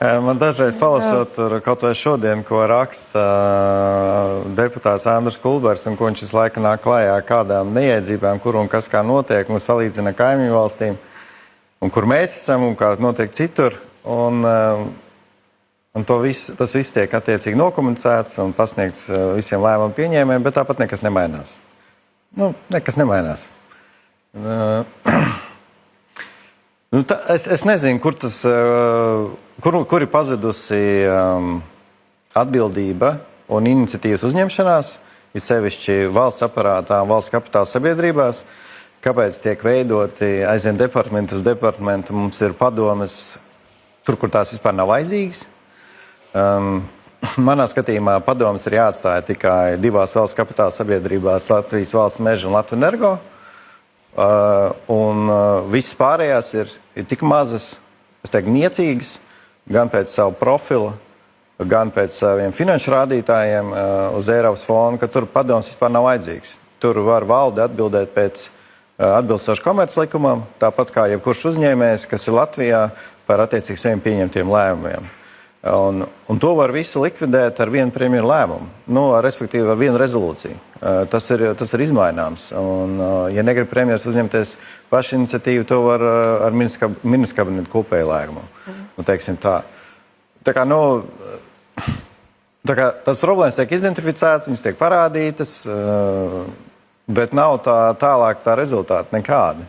Man dažreiz palasot kaut vai šodien, ko raksta deputāts Andris Kulbers, un ko viņš visu laiku nāk klājā kādām neiedzībām, kur un kas kā notiek, un salīdzina kaimiņu valstīm, un kur mēs esam, un kā notiek citur. Un tas viss tiek attiecīgi nokomunicēts un pasniegts visiem lēmumu pieņēmējiem, bet tāpat nekas nemainās. Nekas nemainās. Es nezinu, kur ir pazudusi atbildība un iniciatīvas uzņemšanās, ir sevišķi valsts aparātā un valsts kapitāla sabiedrībās, kāpēc tiek veidoti aizvien departamenti uz departamentu, mums ir padomes tur, kur tās vispār nav vajadzīgas. Manā skatījumā padomes ir jāatstāja tikai divās valsts kapitāla sabiedrībās, Latvijas Valsts meža un Latvenergo. Viss pārējās ir tik mazas, es teiktu, niecīgas, gan pēc savu profila, gan pēc saviem finanšu rādītājiem uz Eiropas fondu, ka tur padoms vispār nav vajadzīgs. Tur var valde atbildēt pēc atbilstoši komerclikumam, tāpat kā jebkurš uzņēmējs, kas ir Latvijā, par attiecīgi saviem pieņemtiem lēmumiem. Un to var visu likvidēt ar vienu premjeru lēmumu, respektīvi ar vienu rezolūciju. Tas ir izmaināms. Un, ja negrib premjeras uzņemties pašu iniciatīvu, to var ar ministru kabinetu kopēju lēmumu. Teiksim tā. Tā kā tās problēmas tiek identificētas, viņas tiek parādītas, bet nav tālāk tā rezultāta nekādi.